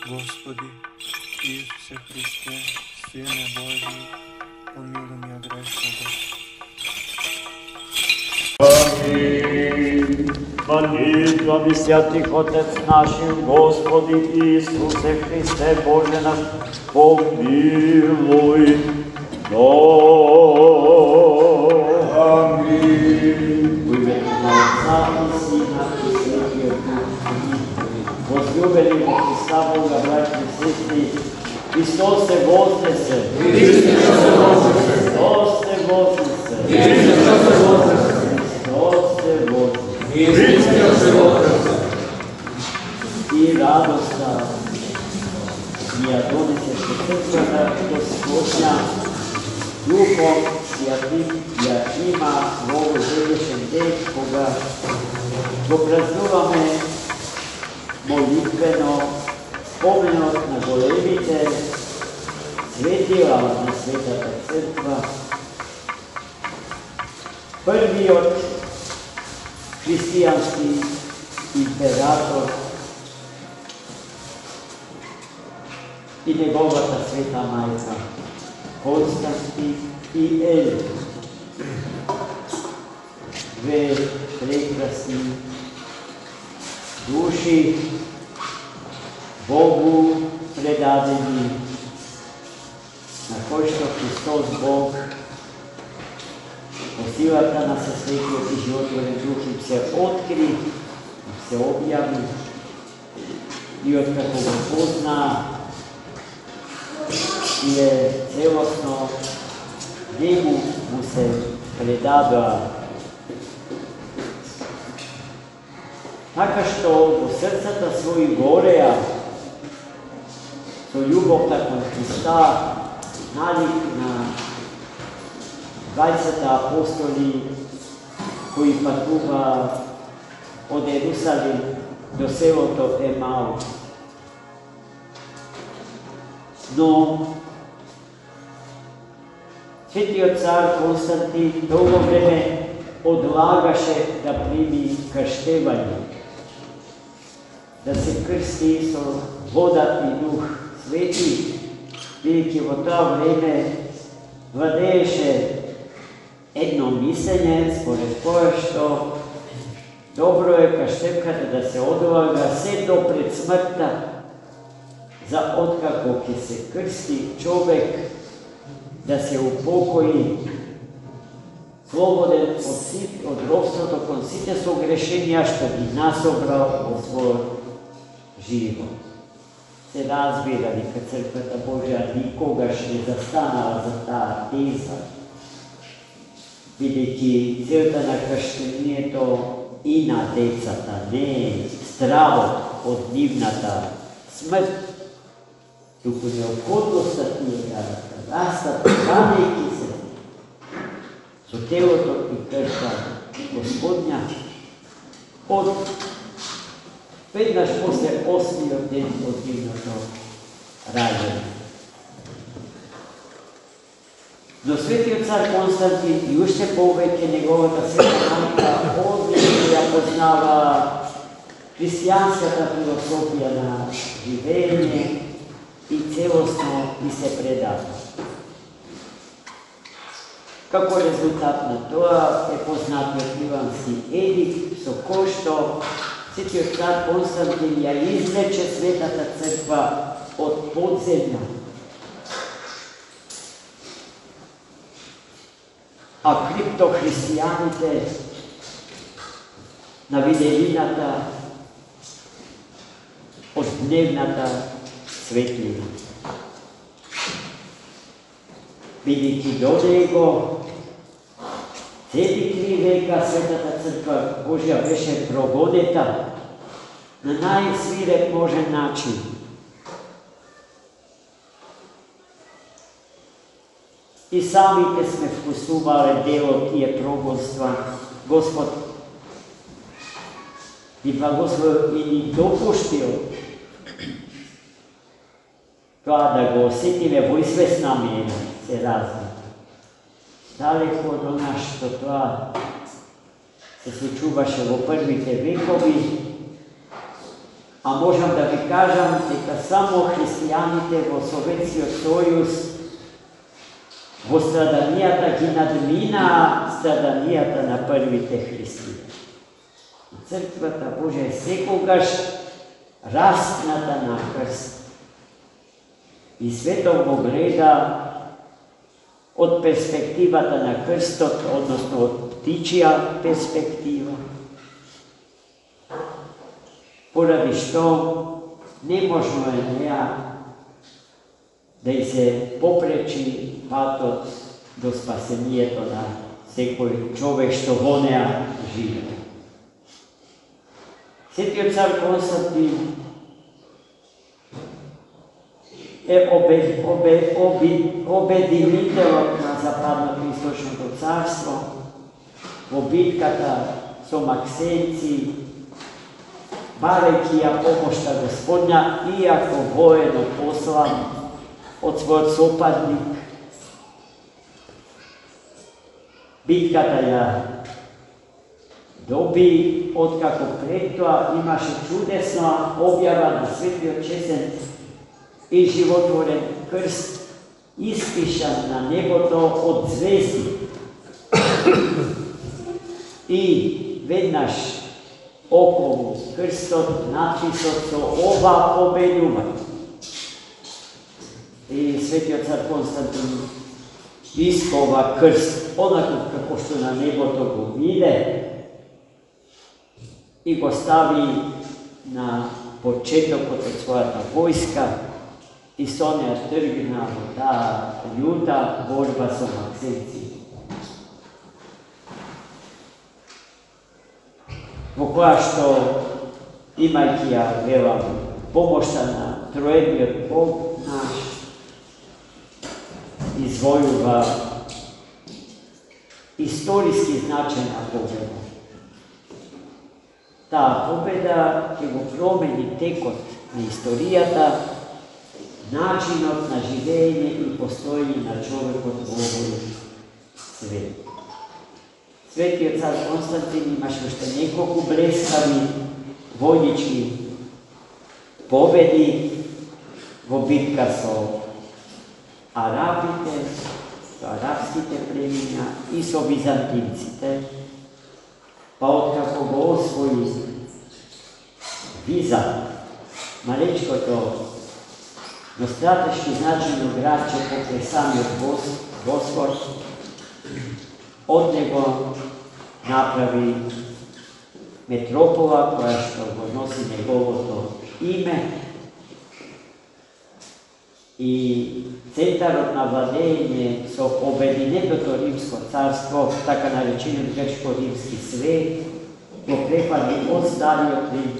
Господи, Исусе Христе, Сине Божи, помилуй меня грешного. Аминь. Молитвами святых Отец наших, Господи Иисусе Христе, Боже наш, помилуй нас. Аминь. В имя Отца и Сына и Святого Духа. Возлюбени во Христа Бога, братья и сестры, Христос се вознесе. Христос се вознесе. Христос се вознесе. Христос се вознесе. Христос се вознесе. И радоста ми ја донесеше црквата Господња, Духом Святим ја има во овој денешен ден, кога го празнуваме молитвено споменот на големите светила на Светата Црква, првиот христијански император и неговата света мајка Константин и Елена. Две прекрасни души, Богу предадени, на кој што Христос Бог по силата на Светиот и животворен Дух им се откри, се објави и откако го позна и е целосно Него му се предадоа. Така што во срцата своји гореа со љубовта кон Христа, налик на 20 апостоли кои патува од Ерусалим до селото Емаус. Но Светиот цар Константин долго време одлагаше да прими крштевање, да се крсти со вода и Дух Свети, бидејќи во тоа време владееше едно мислење според кое што добро е крштевката да се одлага се до пред смртта, за откако ќе се крсти човек да се упокои слободен од робството кон сите согрешенија што ги насобрал во својот живот. Се разбира дека Црквата Божја никогаш не застанала за таа теза, бидејќи целта на крштението и на децата не е стравот од нивната смрт, туку неопходноста тие да растат, хранејќи се со телото и крвта Господња од веднаш после 8-миот ден од нивното раѓање. Но Светиот цар Константин и уште повеќе неговата света мајка одлично ја познава христијанската философија на живење и целосно и се предава. Како резултат на тоа е познатиот Ливански едикт, со кој што Светиот цар Константин ја извлече Светата Црква од подземја, а криптохристијаните на виделината од дневната светлина. Бидејќи до него цели 3 века Светата Црква Божја беше прогонета на најсвиреп можен начин. И самите сме вкусувале дел од тие прогонства. Господ ни благословил и ни допуштил тоа да го осетиме во известна мера, се разни. Далеко од она што тоа се случуваше во првите векови, А можам да ви кажам дека само христијаните во Советскиот сојуз во страданијата ги надминаа страданијата на првите христијани. Црквата Божја е секогаш распната на крст. И светот го гледа од перспективата на крстот, односно од птичја перспектива, поради што неможно е неа да и се попречи патот до спасението на секој човек што во неа живее. Светиот цар Константин е обединителот на Западното и Источното царство во битката со максенци, барајќи ја помошта Господня, иако воено послан од својот сопадник. Битката ја доби, откако пред тоа имаше чудесна објава на светиот честен и животворен крст, испишан на небото од звезди. И веднаш околу крстот надписот со ова победува. И светиот цар Константин искова крст, онако како што на небото го виде, и го стави на почетокот од својата војска, и со неа тргна во таа љута борба со максенци. Во која што, имајќи ја, велам, помошта на троедниот Бог наш, извојува историски значена победа. Таа победа ќе го промени текот на историјата, начинот на живење и постоење на човекот во овој свет. Светиот цар Константин имаше уште неколку блескави војнички победи во битка со арабите, со арапските племиња и со византинците, па откако го освои Виза, малечкото, но стратешки значајно градче покрај самиот Босфор, од него направи метропола која што го носи неговото име и центарот на владење со обединетото Римско царство, така наречениот грчко-римски свет, го препади од Стариот Рим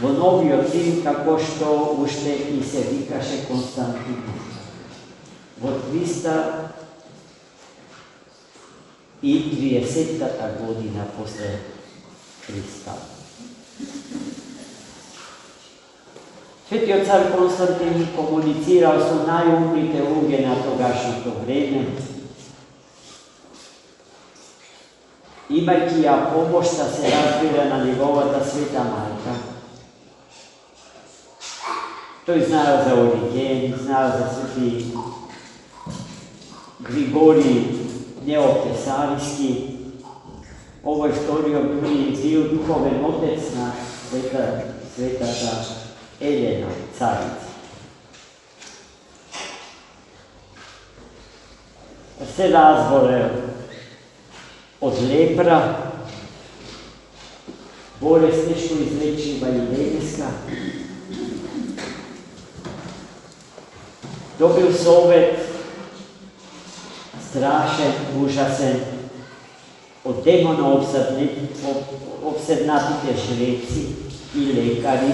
во Новиот Рим, како што уште и се викаше Константин. Во 330-та година после Христа. Светиот цар Константин комуницирал со најумните луѓе на тогашното време, имајќи ја помошта, се разбира, на неговата света мајка. Тој знаел за Ориген, знаел за свети Григорий Неопесариски. Овој вториот бил духовен отец на светата Елена, царица. Се разболел од лепра, болест нешто излечива и денеска. Добил совет страшен, ужасен, од демона обседнатите жреци и лекари,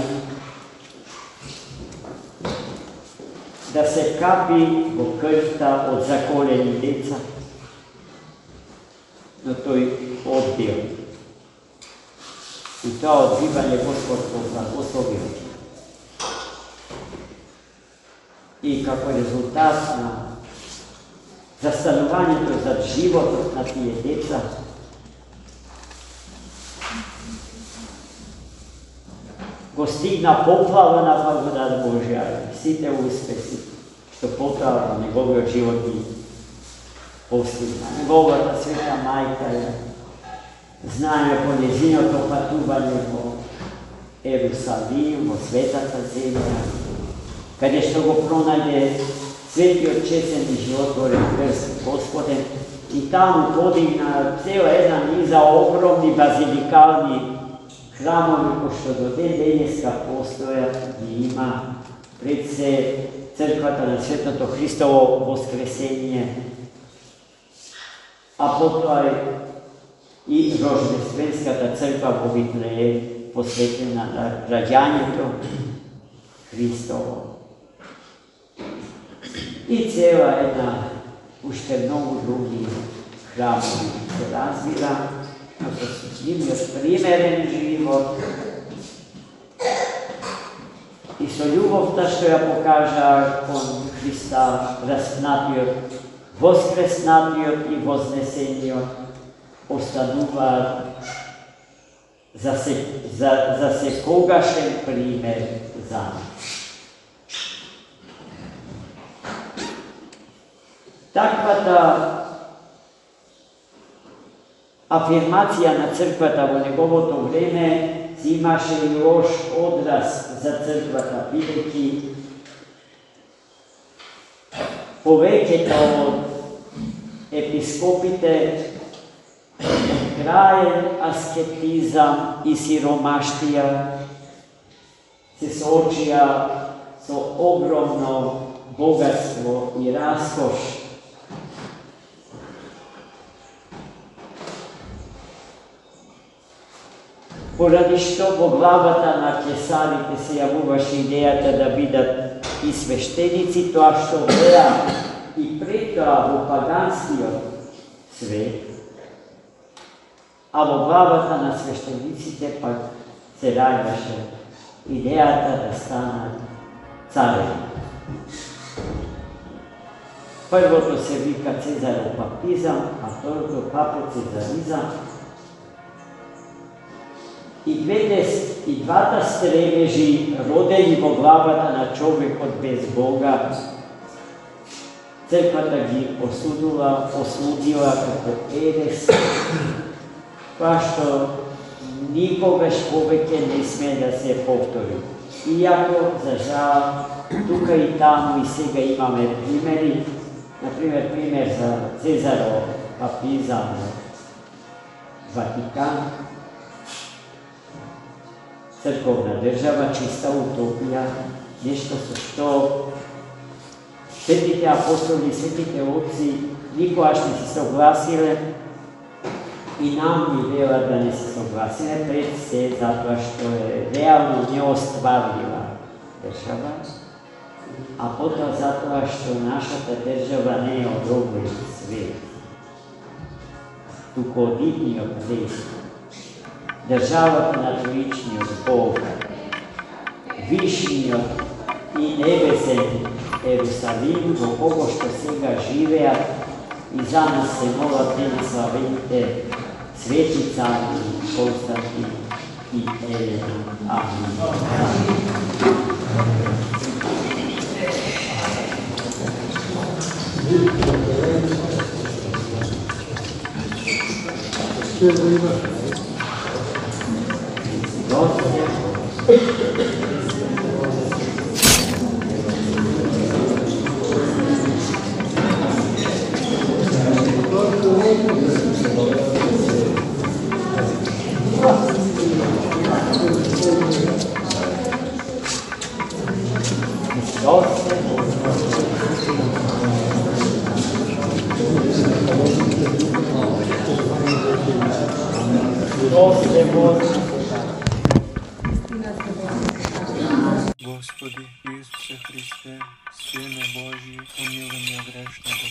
да се капи во крвта од заколени деца, но тој одбил. И тоа одбивање Господ го благословил. И како резултат на застанувањето за животот на тие деца, го стигна поплава на благодат Божја, сите успеси што потребно во неговиот живот ги постигна. Неговата света мајка е, знаеме по нејзиното патување во Ерусалим, во светата земја, каде што го пронајде светиот честен и животворен крст Господен, и таму подигна цела една низа огромни базиликални храмови, кои што до ден денеска постојат, ги има пред се црквата на Светото Христово воскресение, а потоа и Рождественската црква во Вифлеем, посветена на раѓањето Христово. И цела една уште многу други храмови се развива, како со нивниот примерен живот и со љубовта што ја покажа кон Христа, распнатиот, воскреснатиот и вознесениот, остануваат за секогашен пример за нас. Таквата афирмација на црквата во неговото време имаше и лош одраз за црквата, бидејќи повеќето од епископите краен аскетизам и сиромаштија се соочија со огромно богатство и раскош. Поради што во главата на кесарите се јавуваше идејата да бидат и свештеници, тоа што беа и пред тоа во паганскиот свет, а во главата на свештениците пак се раѓаше идејата да станат цареви. Првото се вика Цезаропапизам, а второто папоцезаризам. И двата стремежи, родени во главата на човекот без Бога, црквата ги осудила како ерес, која што никогаш повеќе не сме да се повтори. Иако, за жал, тука и таму и сега имаме примери, например, пример за Цезаропапизам во Ватикан, црковна држава, чиста утопија, нешто со што светите апостоли и светите отци никогаш не се согласиле и нам ни велат да не се согласиле, пред се затоа што е реално неостварлива држава, а потоа затоа што нашата држава не е од овој свет, туку од идниот свет. Државата на троичниот Бог, вишниот и небесен Ерусалим, во кого што сега живеат и за нас се молат славените свети цари Константин и Елена. Амин. Господи Исусе Христе, Сине Божи, помилуй меня грешного.